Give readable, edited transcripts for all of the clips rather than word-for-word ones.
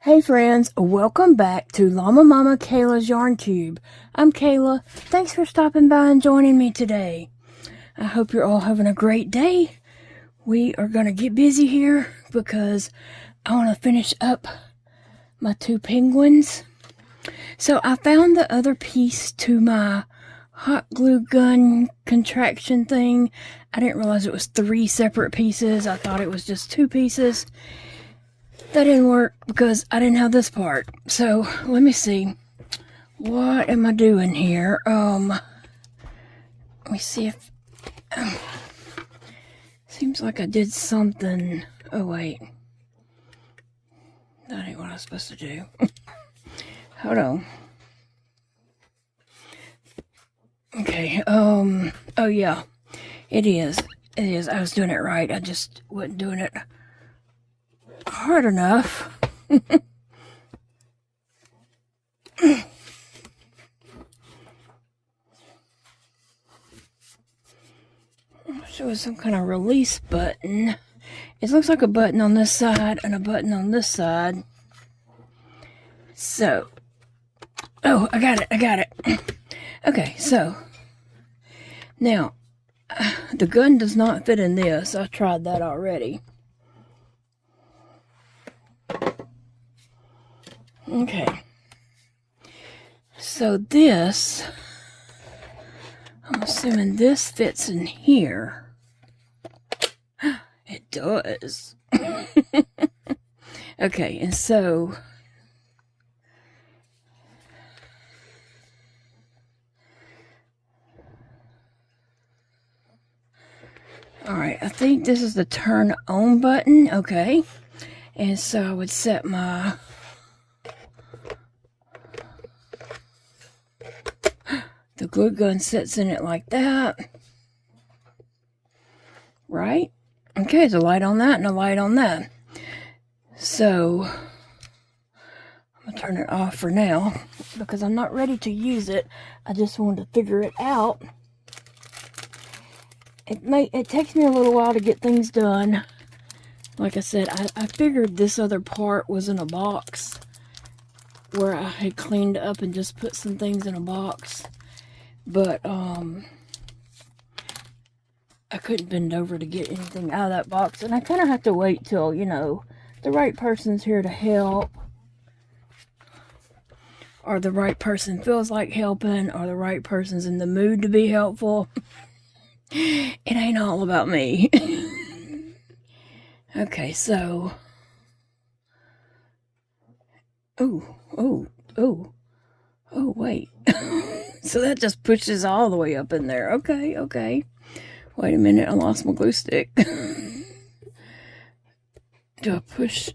Hey friends, welcome back to Llama Mama Kayla's Yarn Tube. I'm Kayla. Thanks for stopping by and joining me today. I hope you're all having a great day. We are going to get busy here because I want to finish up my two penguins. So I found the other piece to my hot glue gun contraction thing. I didn't realize it was 3 separate pieces. I thought it was just 2 pieces. That didn't work because I didn't have this part. So let me see. What am I doing here? Let me see if seems like I did something. Oh wait. That ain't what I was supposed to do. Hold on. Okay, oh yeah. It is. It is. I was doing it right. I just wasn't doing it hard enough. So it's some kind of release button. It looks like a button on this side and a button on this side. So, oh, I got it. Okay, so now the gun does not fit in this. I tried that already. Okay, so this, I'm assuming this fits in here. It does. Okay, and so alright, I think this is the turn on button. Okay, and so I would set my the glue gun sits in it like that. Right? Okay, there's a light on that and a light on that. So, I'm going to turn it off for now because I'm not ready to use it. I just wanted to figure it out. It takes me a little while to get things done. Like I said, I figured this other part was in a box where I had cleaned up and just put some things in a box. But, I couldn't bend over to get anything out of that box. And I kind of have to wait till, you know, the right person's here to help. Or the right person feels like helping. Or the right person's in the mood to be helpful. It ain't all about me. Okay, so. Oh, wait. So that just pushes all the way up in there. Okay. Wait a minute, I lost my glue stick. Do I push?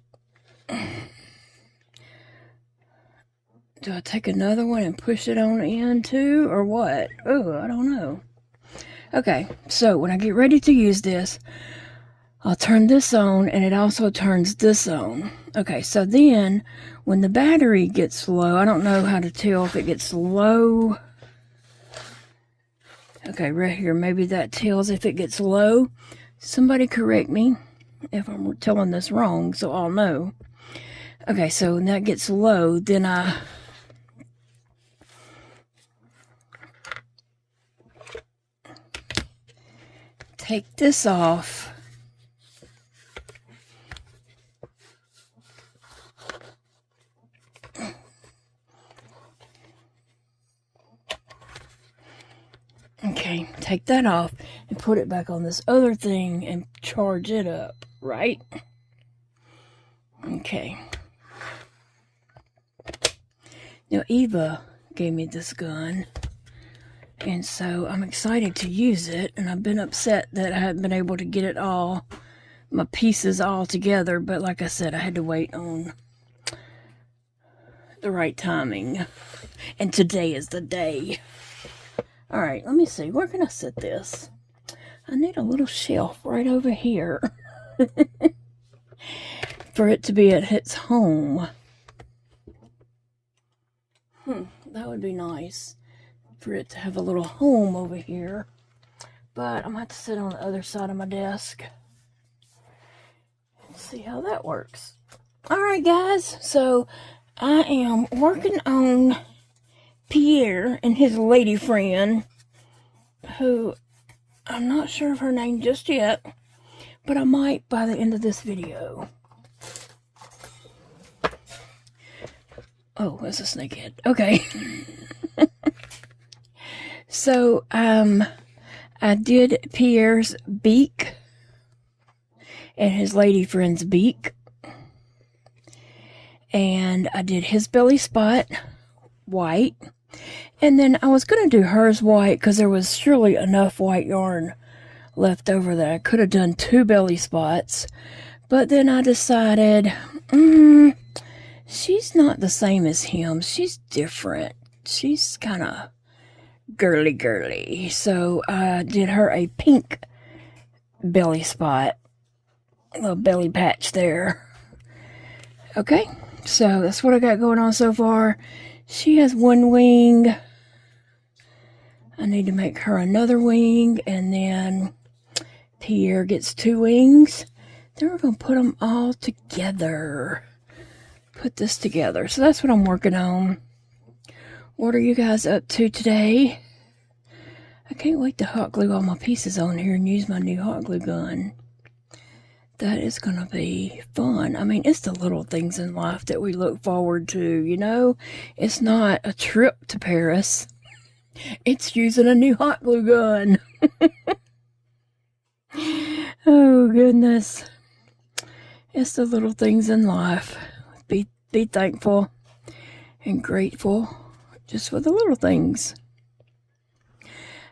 Do I take another one and push it on in too, or what? Oh, I don't know. Okay, so when I get ready to use this, I'll turn this on, and it also turns this on. Okay, so then, when the battery gets low, I don't know how to tell if it gets low. Okay, right here, maybe that tells if it gets low. Somebody correct me if I'm telling this wrong, so I'll know. Okay, so when that gets low, then I take this off. Okay, take that off and put it back on this other thing and charge it up, right? Okay. Now, Eva gave me this gun, and so I'm excited to use it, and I've been upset that I haven't been able to get it all, my pieces all together, but like I said, I had to wait on the right timing, and today is the day. Alright, let me see. Where can I set this? I need a little shelf right over here for it to be at its home. That would be nice for it to have a little home over here. But I'm going to have to sit on the other side of my desk and see how that works. Alright guys, so I am working on Pierre and his lady friend, who I'm not sure of her name just yet, but I might by the end of this video. Oh, that's a snakehead. Okay. So, I did Pierre's beak and his lady friend's beak. And I did his belly spot white. And then I was going to do hers white because there was surely enough white yarn left over that I could have done 2 belly spots. But then I decided, she's not the same as him. She's different. She's kind of girly. So I did her a pink belly spot. A little belly patch there. Okay. So that's what I got going on so far. She has 1 wing. I need to make her another wing. And then Pierre gets 2 wings. Then we're going to put them all together. Put this together. So that's what I'm working on. What are you guys up to today? I can't wait to hot glue all my pieces on here and use my new hot glue gun. That is going to be fun. I mean, it's the little things in life that we look forward to, you know? It's not a trip to Paris. It's using a new hot glue gun. Oh, goodness. It's the little things in life. Be thankful and grateful just for the little things.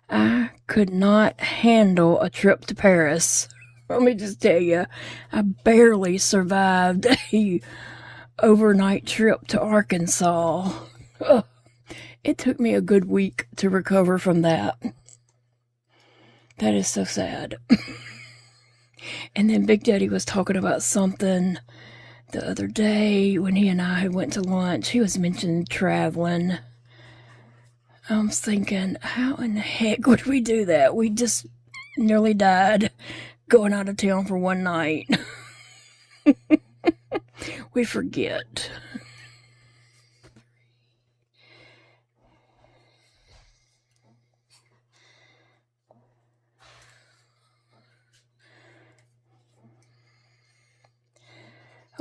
I could not handle a trip to Paris. Let me just tell you, I barely survived a overnight trip to Arkansas. Oh, it took me a good week to recover from that. That is so sad. And then Big Daddy was talking about something the other day when he and I went to lunch. He was mentioning traveling. I was thinking, how in the heck would we do that? We just nearly died going out of town for one night. We forget.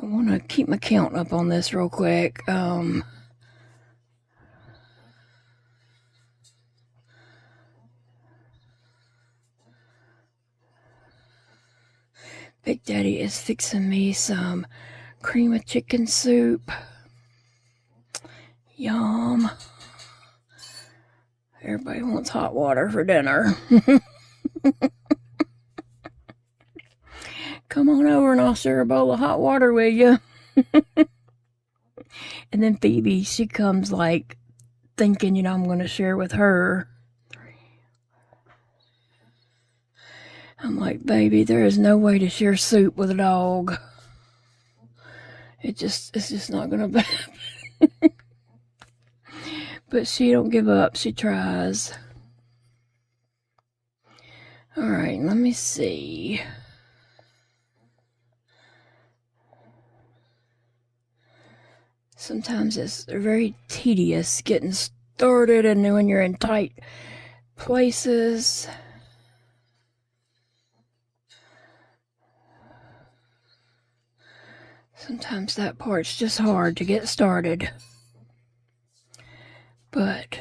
I want to keep my count up on this real quick. Big Daddy is fixing me some cream of chicken soup. Yum. Everybody wants hot water for dinner. Come on over and I'll share a bowl of hot water with you. And then Phoebe, she comes like thinking, you know, I'm going to share with her. I'm like, baby, there is no way to share soup with a dog. It's just not going to happen. But she don't give up. She tries. All right, let me see. Sometimes it's very tedious getting started and when you're in tight places. Sometimes that part's just hard to get started. But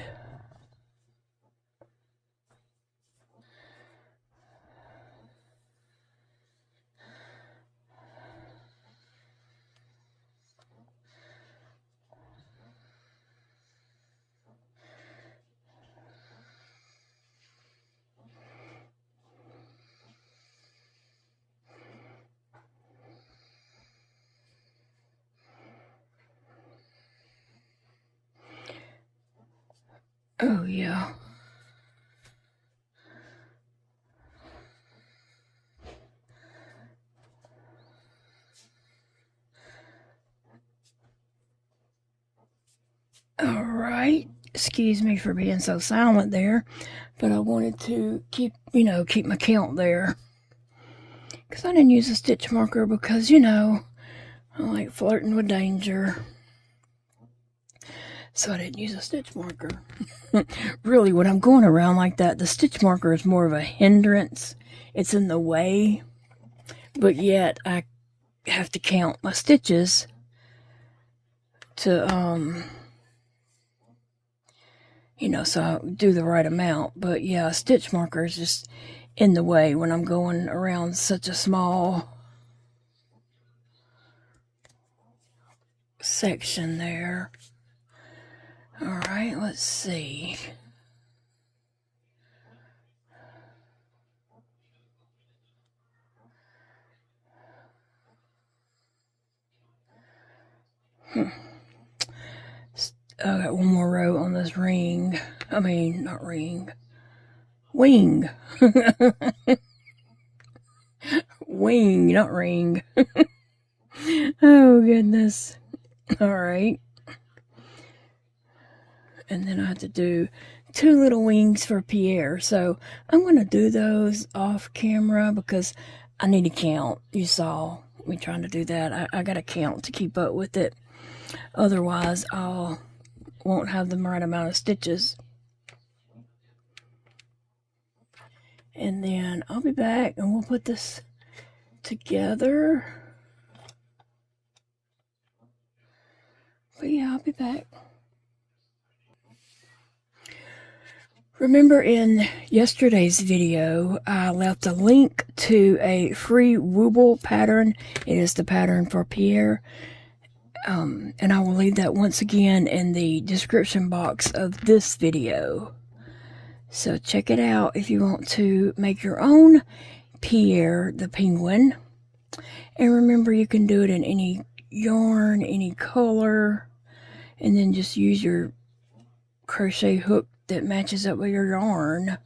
oh yeah. All right. Excuse me for being so silent there, but I wanted to keep my count there. Because I didn't use a stitch marker because, I like flirting with danger. So I didn't use a stitch marker. Really, when I'm going around like that, the stitch marker is more of a hindrance. It's in the way. But yet, I have to count my stitches to, you know, so I do the right amount. But yeah, a stitch marker is just in the way when I'm going around such a small section there. Alright, let's see. I got one more row on this ring. I mean, not ring. Wing. Wing, not ring. Oh, goodness. Alright. And then I have to do 2 little wings for Pierre. So I'm going to do those off camera because I need to count. You saw me trying to do that. I got to count to keep up with it. Otherwise, I won't have the right amount of stitches. And then I'll be back and we'll put this together. But yeah, I'll be back. Remember in yesterday's video, I left a link to a free Wooble pattern. It is the pattern for Pierre. And I will leave that once again in the description box of this video. So check it out if you want to make your own Pierre the penguin. And remember, you can do it in any yarn, any color, and then just use your crochet hook that matches up with your yarn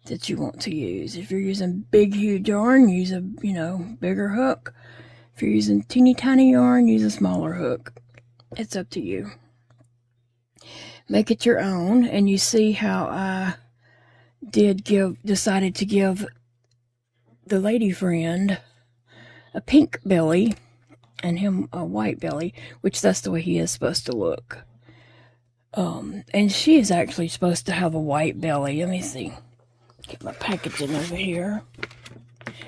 that you want to use. If you're using big, huge yarn, use a, you know, bigger hook. If you're using teeny tiny yarn, use a smaller hook. It's up to you. Make it your own, and you see how I decided to give the lady friend a pink belly and him a white belly, which that's the way he is supposed to look. And she is actually supposed to have a white belly. Let me see. Get my packaging over here.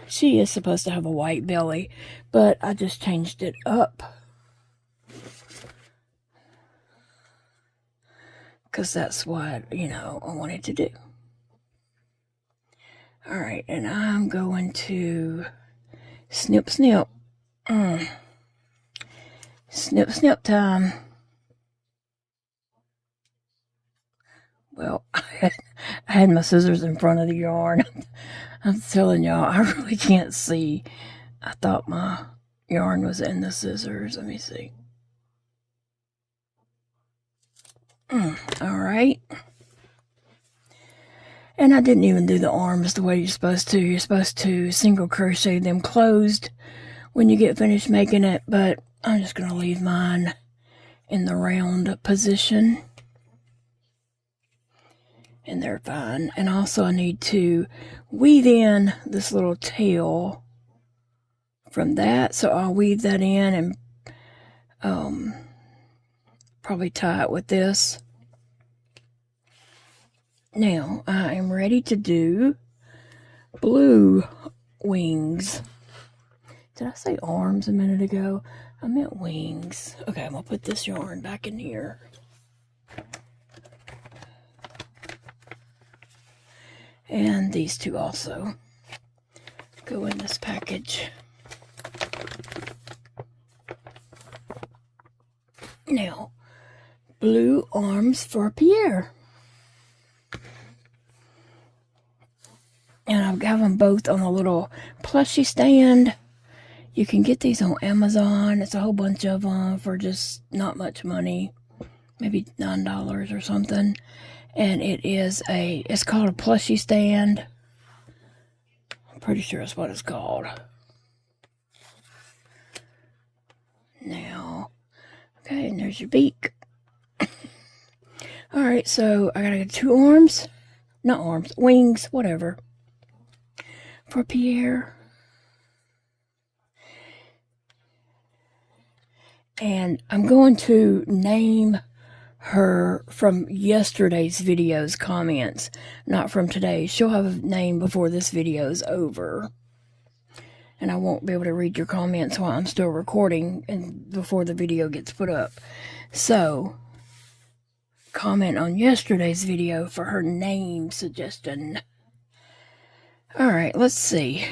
She is supposed to have a white belly, but I just changed it up. Because that's what, you know, I wanted to do. Alright, and I'm going to snip, snip. Snip, snip time. Well, I had my scissors in front of the yarn. I'm telling y'all, I really can't see. I thought my yarn was in the scissors. Let me see. Alright. And I didn't even do the arms the way you're supposed to. You're supposed to single crochet them closed when you get finished making it. But I'm just going to leave mine in the round position. And they're fine. And also I need to weave in this little tail from that. So I'll weave that in and probably tie it with this. Now I am ready to do blue wings. Did I say arms a minute ago? I meant wings. Okay, I'm going to put this yarn back in here. And these two also go in this package. Now, blue arms for Pierre. And I've got them both on a little plushie stand. You can get these on Amazon. It's a whole bunch of them for just not much money. Maybe $9 or something. And it's called a plushie stand. I'm pretty sure that's what it's called. Now, okay, and there's your beak. Alright, so I gotta get 2 arms. Not arms, wings, whatever. For Pierre. And I'm going to name her from yesterday's video's comments, not from today. She'll have a name before this video is over. And I won't be able to read your comments while I'm still recording and before the video gets put up. So, comment on yesterday's video for her name suggestion. Alright, let's see.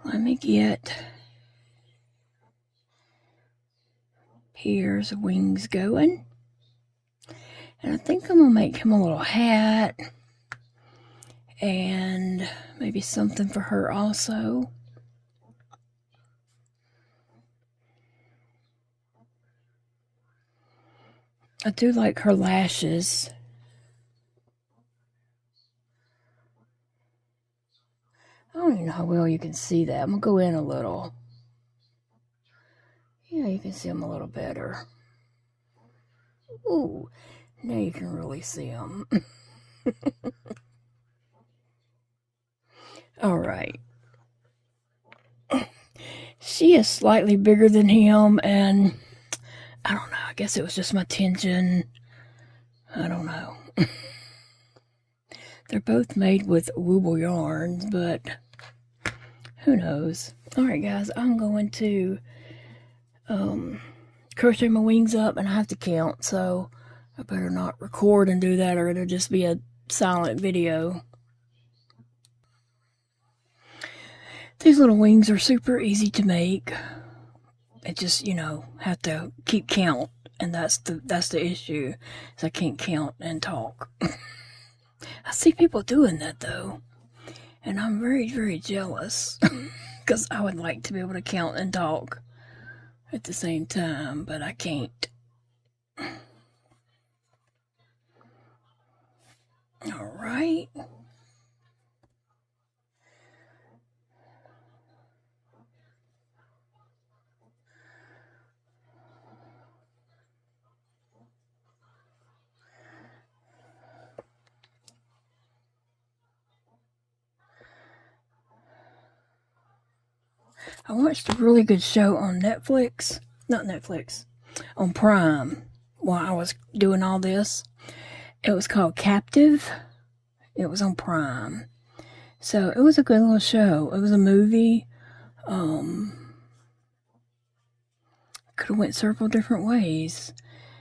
Let me get Pierre's wings going. And I think I'm going to make him a little hat. And maybe something for her also. I do like her lashes. I don't even know how well you can see that. I'm going to go in a little. Yeah, you can see them a little better. Ooh, now you can really see them. Alright. She is slightly bigger than him, and I don't know, I guess it was just my tension. I don't know. They're both made with Wooble yarns, but who knows. Alright guys, I'm going to crochet my wings up, and I have to count, so I better not record and do that, or it'll just be a silent video. These little wings are super easy to make. It just, you know, have to keep count, and that's the issue, is I can't count and talk. I see people doing that though, and I'm very, very jealous, because I would like to be able to count and talk at the same time, but I can't. Alright. I watched a really good show on Netflix, not Netflix, on Prime while I was doing all this. It was called Captive. It was on Prime. So it was a good little show. It was a movie. Could have went several different ways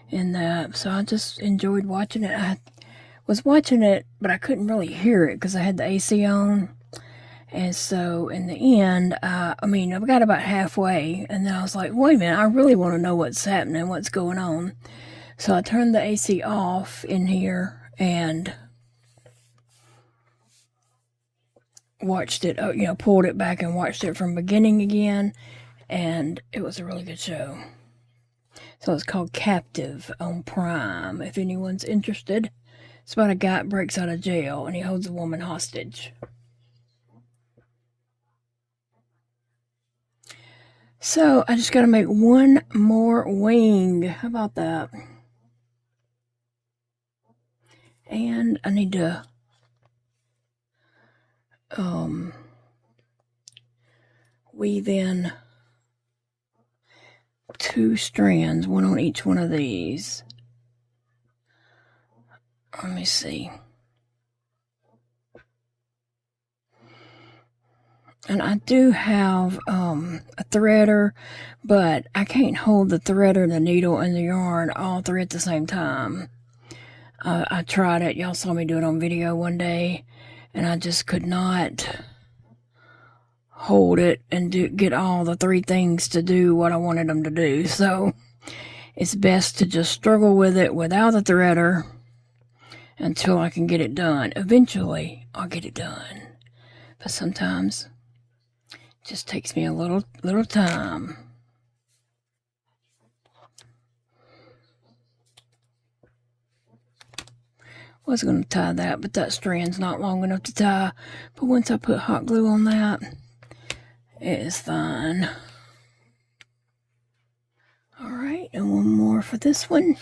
in that. So I just enjoyed watching it. I was watching it, but I couldn't really hear it because I had the AC on. And so, in the end, I got about halfway, and then I was like, wait a minute, I really want to know what's happening, what's going on. So I turned the AC off in here, and watched it, pulled it back and watched it from beginning again, and it was a really good show. So it's called Captive on Prime, if anyone's interested. It's about a guy that breaks out of jail, and he holds a woman hostage. So, I just got to make one more wing. How about that? And I need to weave in 2 strands, one on each one of these. Let me see. And I do have a threader, but I can't hold the threader, the needle, and the yarn all 3 at the same time. I tried it. Y'all saw me do it on video one day, and I just could not hold it and get all the 3 things to do what I wanted them to do. So it's best to just struggle with it without the threader until I can get it done. Eventually, I'll get it done. But sometimes just takes me a little time. Was going to tie that, but that strand's not long enough to tie. But once I put hot glue on that, it is fine. Alright, and one more for this one.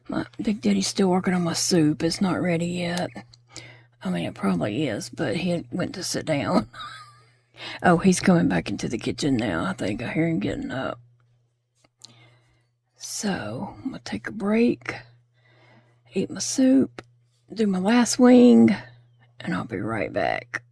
My Big Daddy's still working on my soup. It's not ready yet. I mean, it probably is, but he went to sit down. Oh, he's coming back into the kitchen now. I think I hear him getting up. So, I'm going to take a break, eat my soup, do my last wing, and I'll be right back.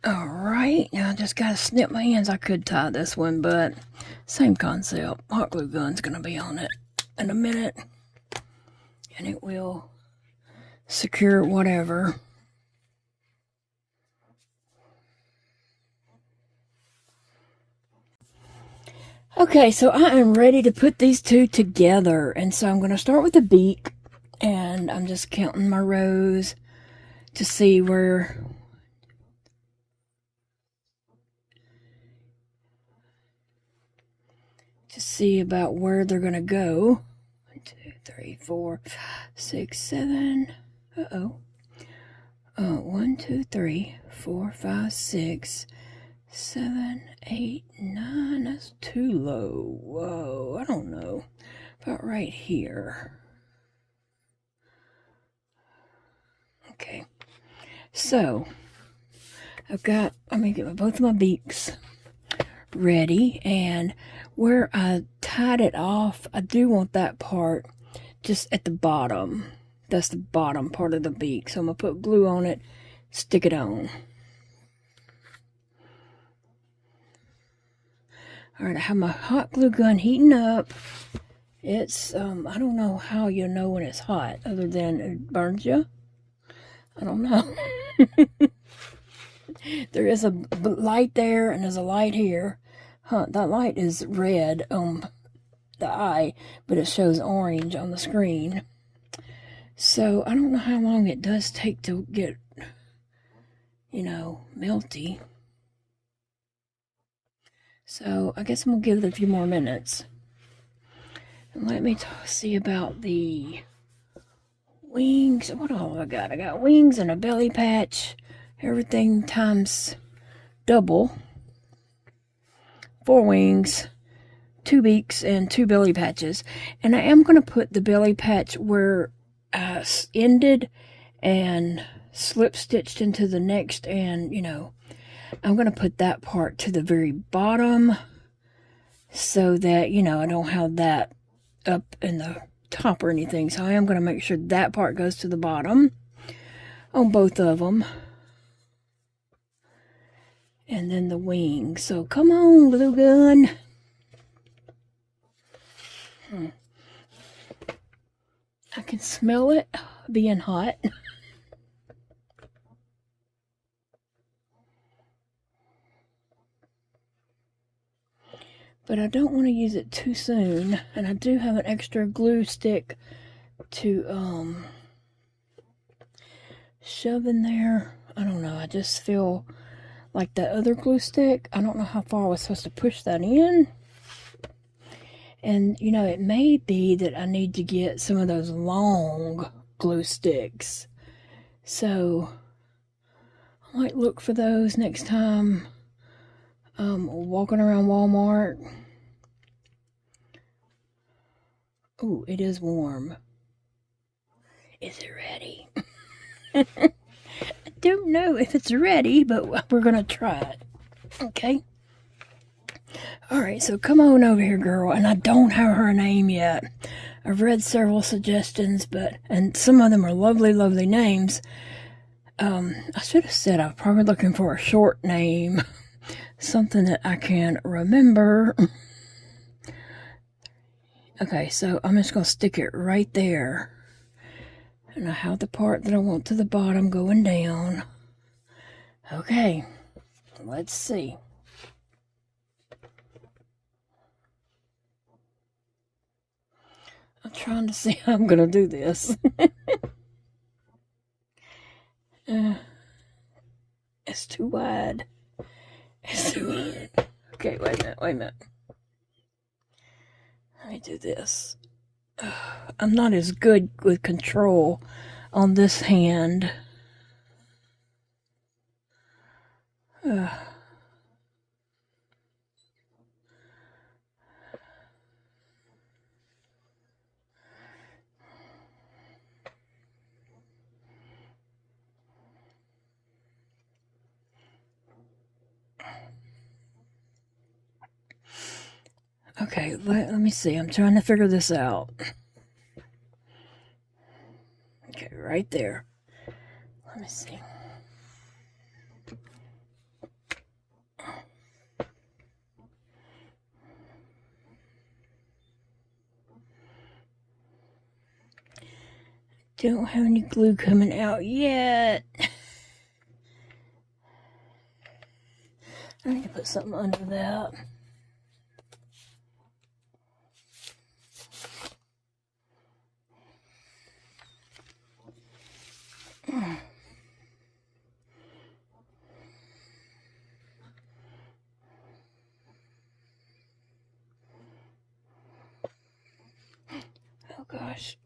Alright, now I just gotta snip my ends. I could tie this one, but same concept. Hot glue gun's gonna be on it in a minute, and it will secure whatever. Okay, so I am ready to put these two together, and so I'm gonna start with the beak, and I'm just counting my rows to see where about where they're gonna go. 1, 2, 3, 4, 5, 6, 7. 1, 2, 3, 4, 5, 6, 7, 8, 9. That's too low. Whoa, I don't know. About right here. Okay. So let me get both of my beaks ready, and where I tied it off, I do want that part just at the bottom. That's the bottom part of the beak. So I'm going to put glue on it, stick it on. Alright, I have my hot glue gun heating up. It's, I don't know how you know when it's hot, other than it burns you. I don't know. There is a light there, and there's a light here. That light is red on the eye, but it shows orange on the screen. So, I don't know how long it does take to get, melty. So, I guess I'm going to give it a few more minutes. And let me see about the wings. What all have I got? I got wings and a belly patch. Everything times double. 4 wings, 2 beaks, and 2 belly patches. And I am going to put the belly patch where I ended and slip stitched into the next, and I'm going to put that part to the very bottom so that I don't have that up in the top or anything. So I am going to make sure that part goes to the bottom on both of them. And then the wing. So come on, glue gun. I can smell it being hot. But I don't want to use it too soon. And I do have an extra glue stick to shove in there. I don't know. I just feel like that other glue stick, I don't know how far I was supposed to push that in. And, it may be that I need to get some of those long glue sticks. So, I might look for those next time walking around Walmart. Ooh, it is warm. Is it ready? I don't know if it's ready, but we're gonna try it. Okay? Alright, so come on over here, girl. And I don't have her name yet. I've read several suggestions, and some of them are lovely, lovely names. I should have said I'm probably looking for a short name. Something that I can remember. Okay, so I'm just gonna stick it right there. And I have the part that I want to the bottom going down. Okay, let's see. I'm trying to see how I'm going to do this. It's too wide. It's too wide. Okay, wait a minute. Let me do this. I'm not as good with control on this hand. Okay, let me see. I'm trying to figure this out. Okay, right there. Let me see. Don't have any glue coming out yet. I need to put something under that. Oh gosh.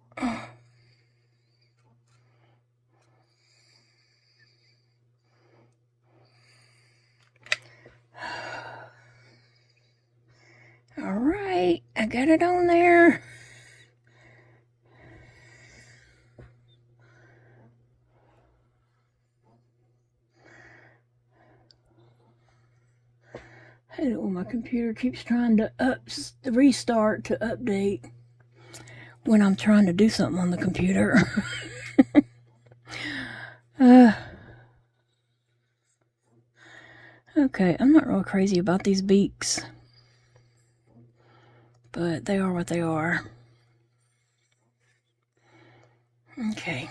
All right, I got it on there. I hate it when my computer keeps trying to restart to update when I'm trying to do something on the computer. Okay, I'm not real crazy about these beaks, but they are what they are. Okay.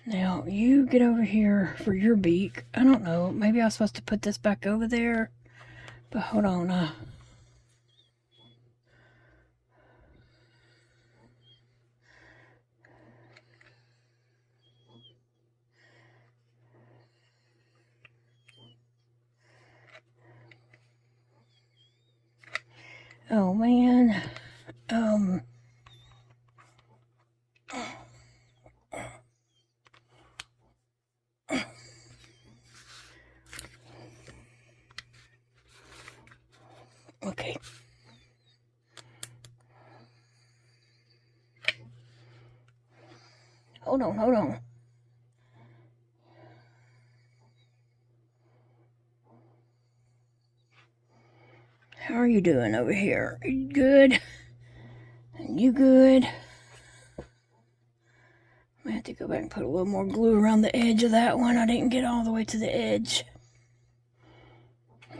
Now, you get over here for your beak. I don't know, maybe I was supposed to put this back over there, but hold on. Oh, man. Okay. Hold on. How are you doing over here? Are you good? And you good? I have to go back and put a little more glue around the edge of that one. I didn't get all the way to the edge.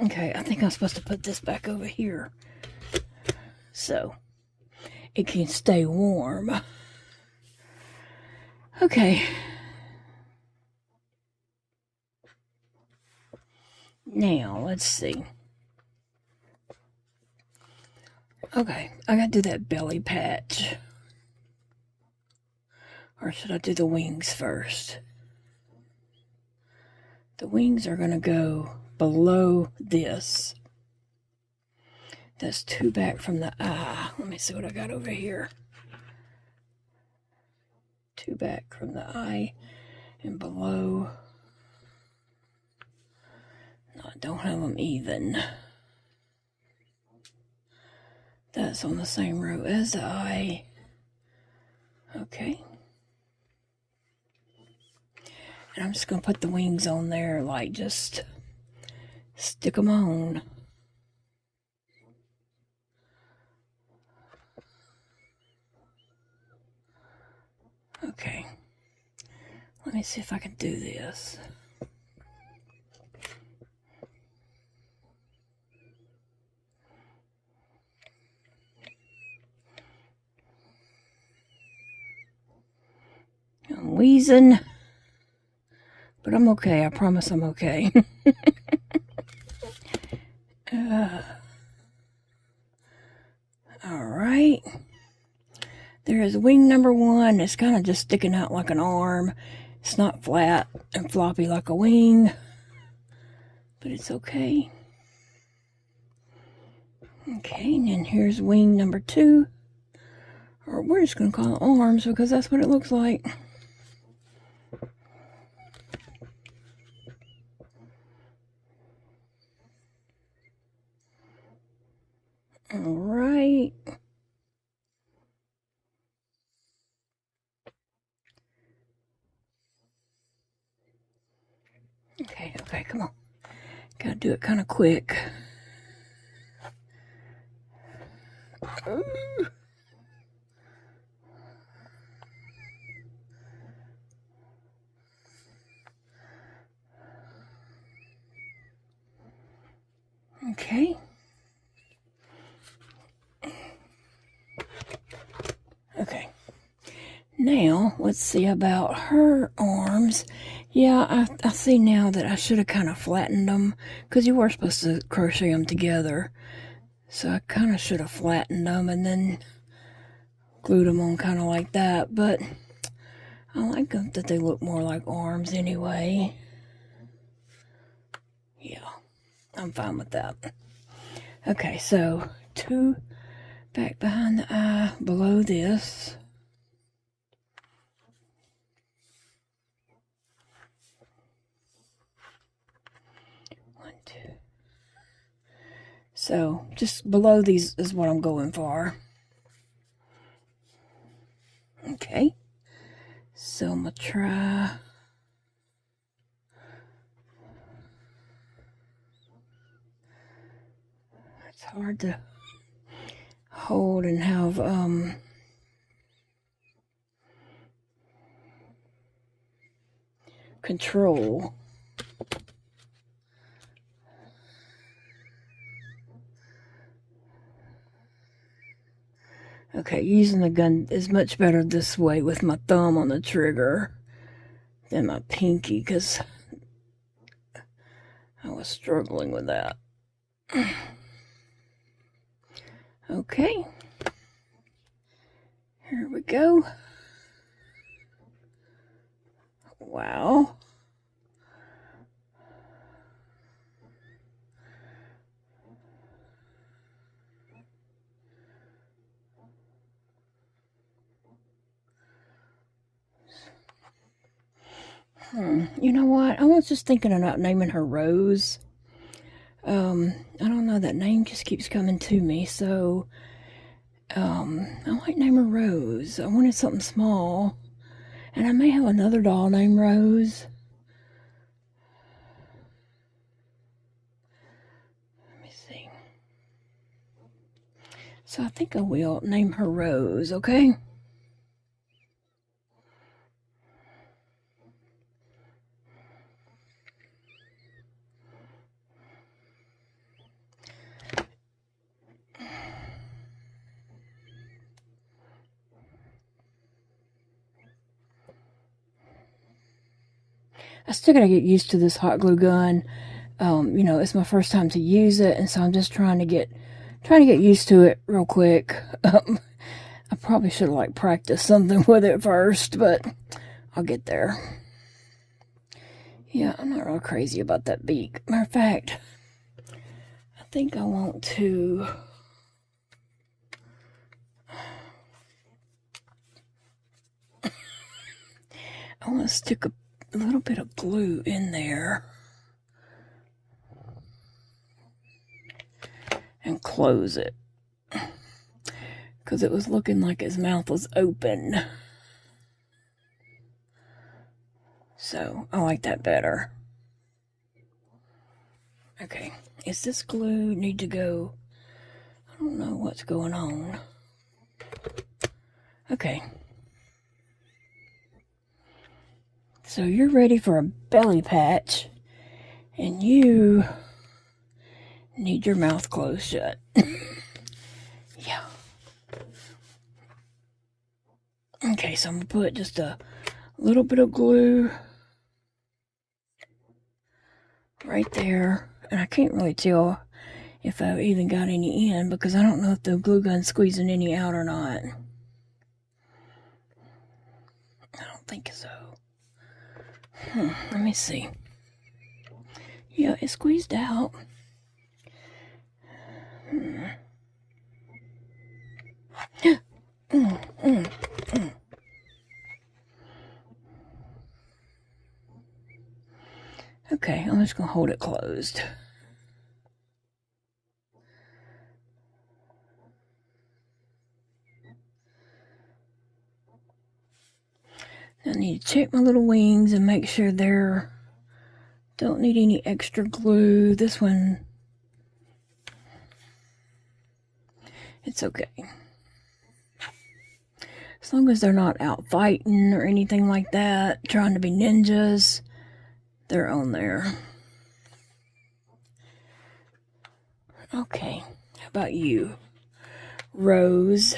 Okay, I think I'm supposed to put this back over here so it can stay warm. Okay. Now, let's see. Okay, I gotta do that belly patch. Or should I do the wings first? The wings are gonna go below this. That's 2 back from the eye. Let me see what I got over here. 2 back from the eye and below. No, I don't have them even. That's on the same row as the eye. Okay. And I'm just going to put the wings on there, like just stick them on. Okay. Let me see if I can do this. I'm wheezing, but I'm okay. I promise I'm okay. All right. There is wing number 1. It's kind of just sticking out like an arm. It's not flat and floppy like a wing, but it's okay. Okay, and then here's wing number 2. Or we're just going to call it arms because that's what it looks like. All right. Okay, come on. Gotta do it kind of quick. Ooh. Okay. Okay. Now, let's see about her arms. Yeah, I see now that I should have kind of flattened them, because you were supposed to crochet them together. So I kind of should have flattened them and then glued them on kind of like that. But I like them that they look more like arms anyway. Yeah, I'm fine with that. Okay, so 2 back behind the eye below this. So just below these is what I'm going for. Okay. So I'm going to try. It's hard to hold and have control. Okay, using the gun is much better this way with my thumb on the trigger than my pinky, because I was struggling with that. Okay, here we go. Wow. You know what? I was just thinking about naming her Rose. I don't know, that name just keeps coming to me, so I might name her Rose. I wanted something small, and I may have another doll named Rose. Let me see. So I think I will name her Rose, okay? I still gotta get used to this hot glue gun. You know, it's my first time to use it, and so I'm just trying to get used to it real quick. I probably should have like practiced something with it first, but I'll get there. Yeah, I'm not real crazy about that beak. Matter of fact, I think I want to stick a little bit of glue in there and close it, because it was looking like his mouth was open. So I like that better. Okay, is this glue need to go? I don't know what's going on. Okay. So you're ready for a belly patch, and you need your mouth closed shut. Yeah. Okay, so I'm going to put just a little bit of glue right there. And I can't really tell if I even got any in, because I don't know if the glue gun's squeezing any out or not. I don't think so. Let me see. Yeah, it squeezed out. I'm just going to hold it closed. I need to check my little wings and make sure they're, don't need any extra glue. This one, it's okay. As long as they're not out fighting or anything like that, trying to be ninjas, they're on there. Okay, how about you, Rose?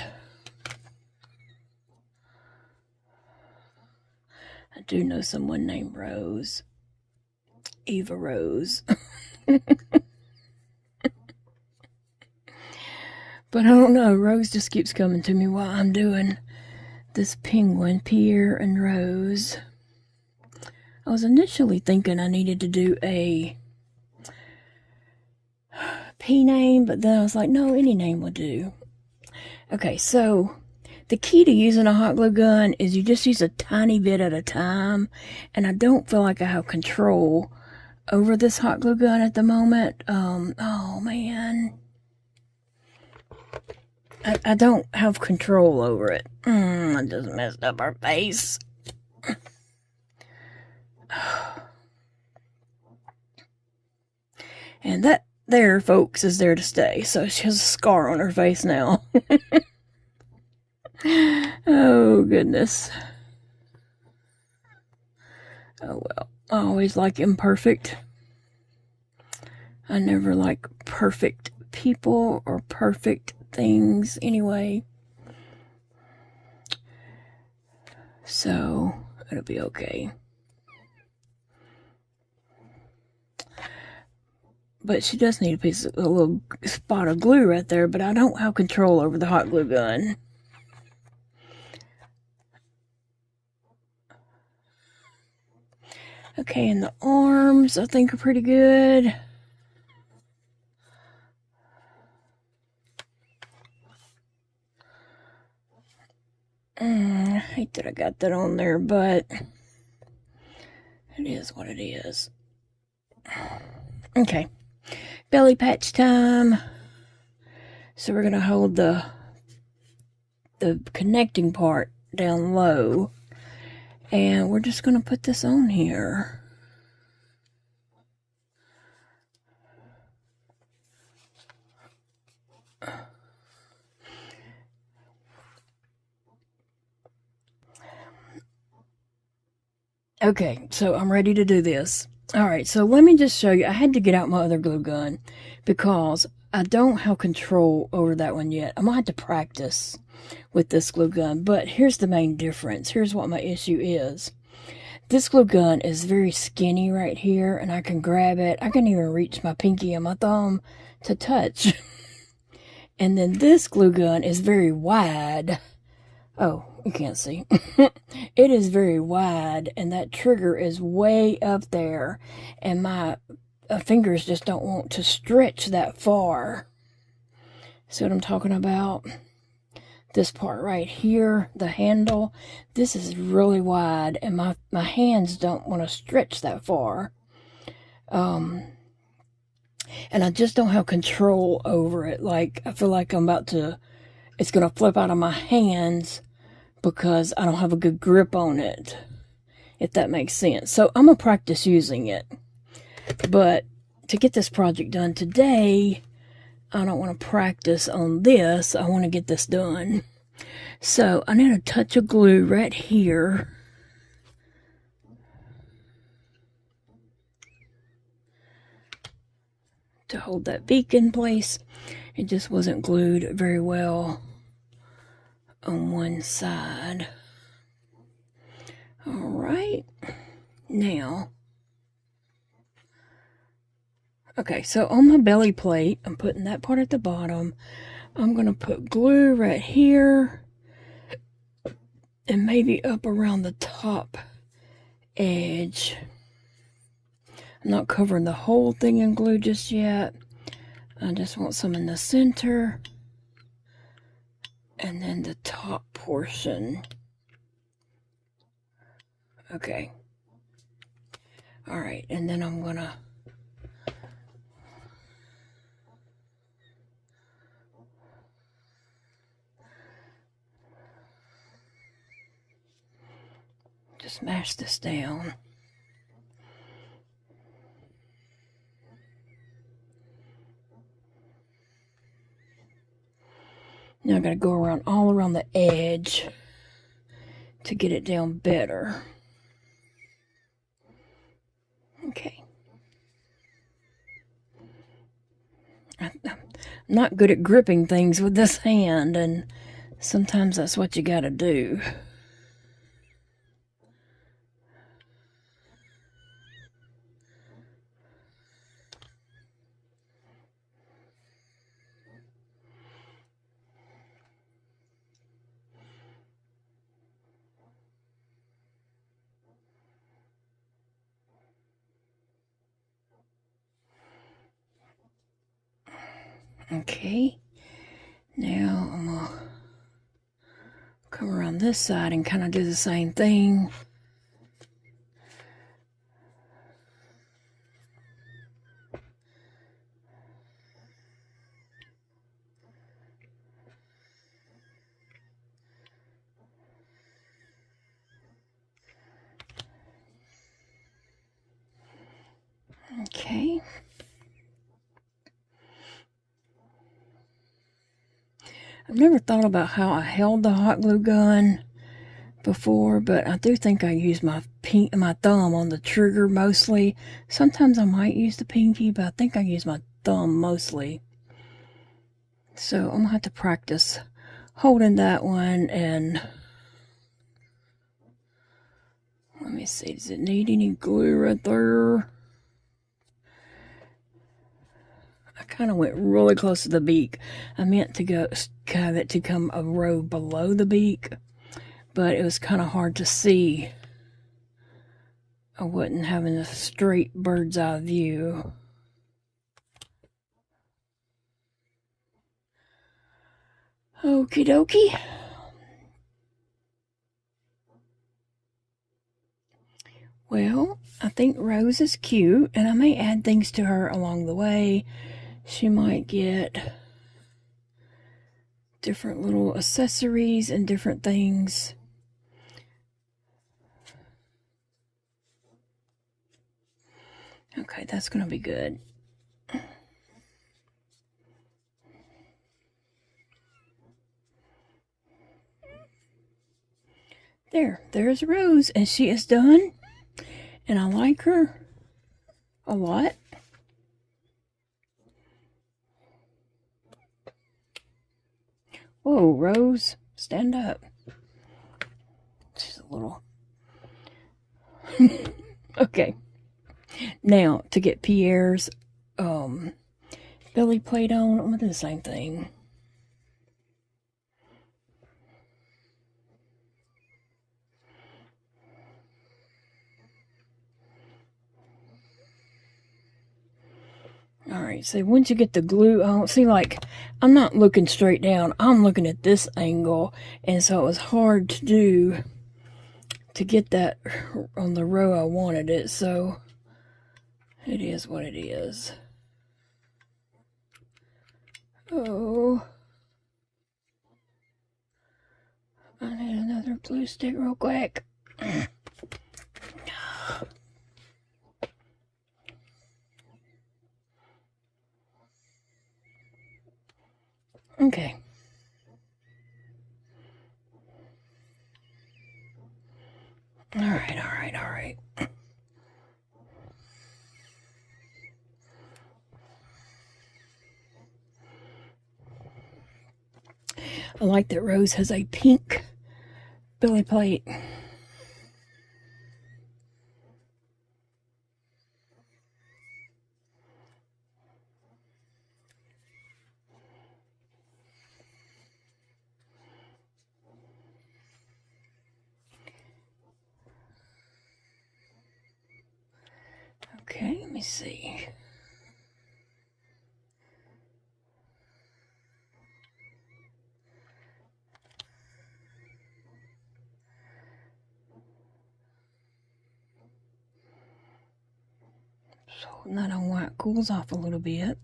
I do know someone named Rose. Eva Rose. But I don't know, Rose just keeps coming to me while I'm doing this penguin, Pierre and Rose. I was initially thinking I needed to do a P name, but then I was like, no, any name will do. Okay, so the key to using a hot glue gun is you just use a tiny bit at a time, and I don't feel like I have control over this hot glue gun at the moment. Oh man. I don't have control over it. I just messed up her face. And that there, folks, is there to stay. So she has a scar on her face now. Oh, goodness. Oh, well. I always like imperfect. I never like perfect people or perfect things anyway. So, it'll be okay. But she does need a little spot of glue right there, but I don't have control over the hot glue gun. Okay, and the arms I think are pretty good. I hate that I got that on there, but it is what it is. Okay, belly patch time. So we're going to hold the connecting part down low, and we're just going to put this on here. Okay, so I'm ready to do this. Alright, so let me just show you. I had to get out my other glue gun because I don't have control over that one yet. I'm going to have to practice with this glue gun, but here's the main difference. Here's what my issue is. This glue gun is very skinny right here, and I can grab it. I can even reach my pinky and my thumb to touch. And then this glue gun is very wide. Oh, you can't see. It is very wide, and that trigger is way up there, and my fingers just don't want to stretch that far. See what I'm talking about? This part right here, the handle, this is really wide, and my hands don't want to stretch that far. And I just don't have control over it. Like, I feel like I'm about to, it's going to flip out of my hands because I don't have a good grip on it, if that makes sense. So I'm going to practice using it. But to get this project done today, I don't want to practice on this. I want to get this done. So I need a touch of glue right here. To hold that beak in place. It just wasn't glued very well on one side. Alright, now, okay, so on my belly plate, I'm putting that part at the bottom. I'm going to put glue right here and maybe up around the top edge. I'm not covering the whole thing in glue just yet. I just want some in the center. And then the top portion. Okay. Alright, and then I'm gonna just mash this down. Now I gotta go around all around the edge to get it down better. Okay. I'm not good at gripping things with this hand, and sometimes that's what you gotta do. Okay, now I'm going to come around this side and kind of do the same thing. Okay. I've never thought about how I held the hot glue gun before, but I do think I use my thumb on the trigger mostly. Sometimes I might use the pinky, but I think I use my thumb mostly. So I'm gonna have to practice holding that one. And let me see, does it need any glue right there? I kind of went really close to the beak. I meant to go have it to come a row below the beak, but it was kind of hard to see. I wasn't having a straight bird's eye view. Okie dokie. Well, I think Rose is cute, and I may add things to her along the way. She might get different little accessories and different things. Okay, that's going to be good. There's Rose, and she is done. And I like her a lot. Whoa, Rose, stand up. She's a little... Okay. Now, to get Pierre's belly plate on, I'm going to do the same thing. Alright, so once you get the glue on, see, like, I'm not looking straight down, I'm looking at this angle, and so it was hard to do, to get that on the row I wanted it, so it is what it is. Oh, I need another glue stick real quick. Okay. All right. I like that Rose has a pink belly plate. Okay, let me see. So that on white cools off a little bit.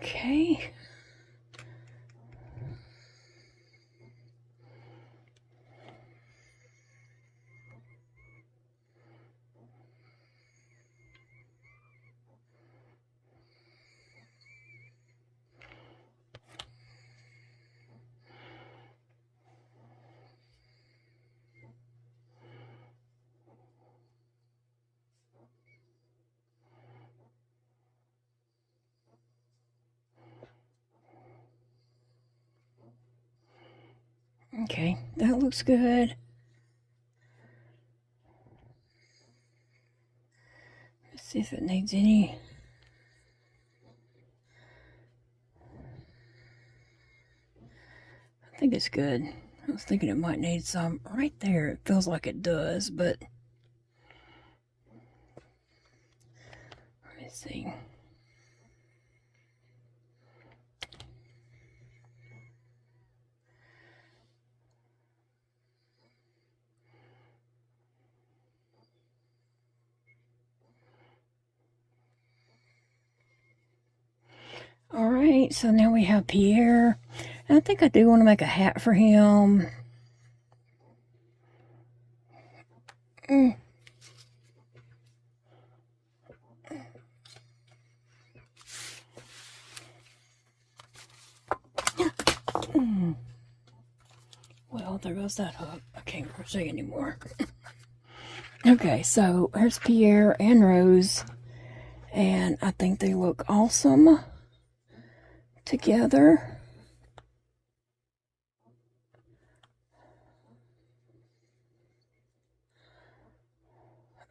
Okay. Okay, that looks good. Let's see if it needs any. I think it's good. I was thinking it might need some right there. It feels like it does, but let me see. All right, so now we have Pierre. And I think I do want to make a hat for him. Well, there goes that hook. I can't crochet anymore. Okay, so here's Pierre and Rose. And I think they look awesome together.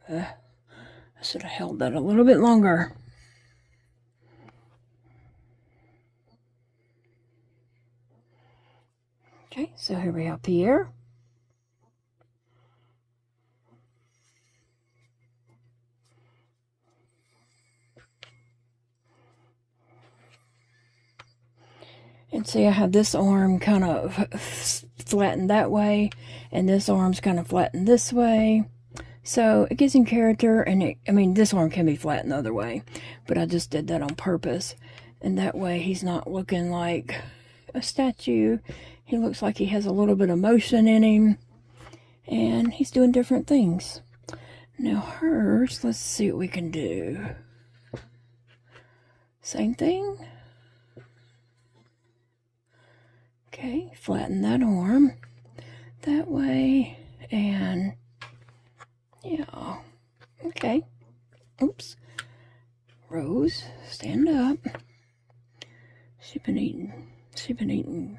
I should have held that a little bit longer. Okay, so here we have Pierre. And see, I have this arm kind of flattened that way, and this arm's kind of flattened this way. So it gives him character, and I mean, this arm can be flattened the other way, but I just did that on purpose. And that way he's not looking like a statue. He looks like he has a little bit of motion in him, and he's doing different things. Now hers, let's see what we can do. Same thing. Okay, flatten that arm that way, and yeah, okay. Oops. Rose, stand up. She's been eating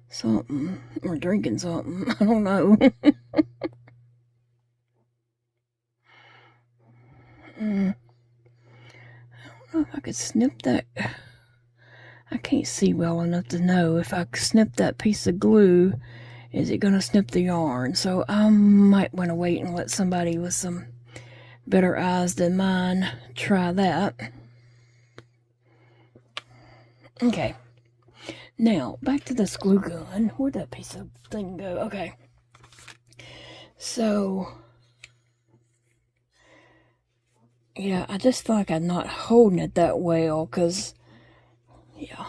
something, or drinking something, I don't know. I don't know if I could snip that. I can't see well enough to know if I snip that piece of glue, is it going to snip the yarn? So I might want to wait and let somebody with some better eyes than mine try that. Okay. Now, back to this glue gun. Where'd that piece of thing go? Okay. So, yeah, I just feel like I'm not holding it that well, because yeah.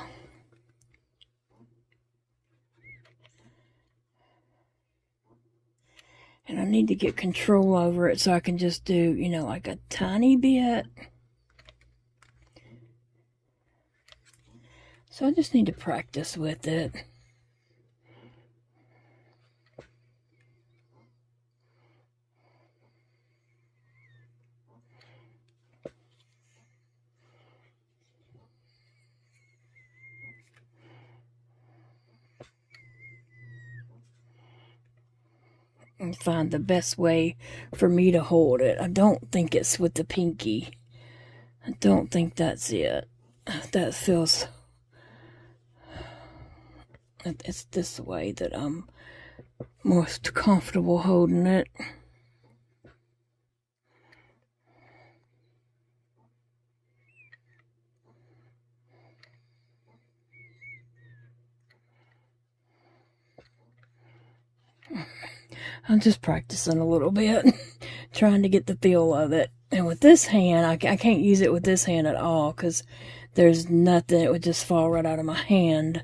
And I need to get control over it so I can just do, you know, like a tiny bit. So I just need to practice with it. And find the best way for me to hold it. I don't think it's with the pinky. I don't think that's it. That feels... It's this way that I'm most comfortable holding it. I'm just practicing a little bit, trying to get the feel of it. And with this hand, I can't use it with this hand at all because there's nothing. It would just fall right out of my hand.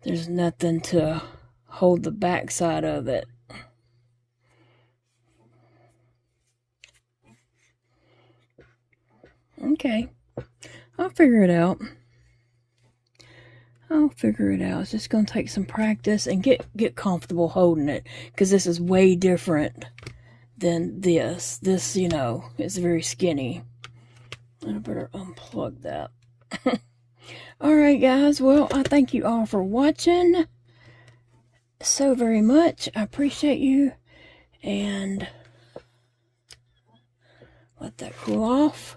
There's nothing to hold the back side of it. Okay, I'll figure it out. It's just going to take some practice and get comfortable holding it, because this is way different than this. This, you know, is very skinny. I better unplug that. Alright guys, well, I thank you all for watching so very much. I appreciate you, and let that cool off.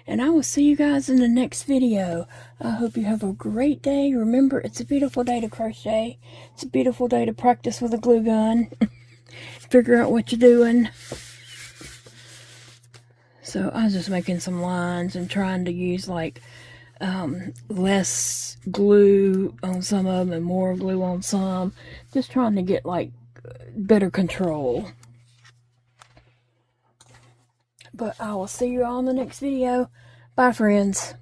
And I will see you guys in the next video. I hope you have a great day. Remember, it's a beautiful day to crochet. It's a beautiful day to practice with a glue gun. Figure out what you're doing. So I was just making some lines and trying to use like less glue on some of them and more glue on some. Just trying to get like better control. But I will see you all in the next video. Bye, friends.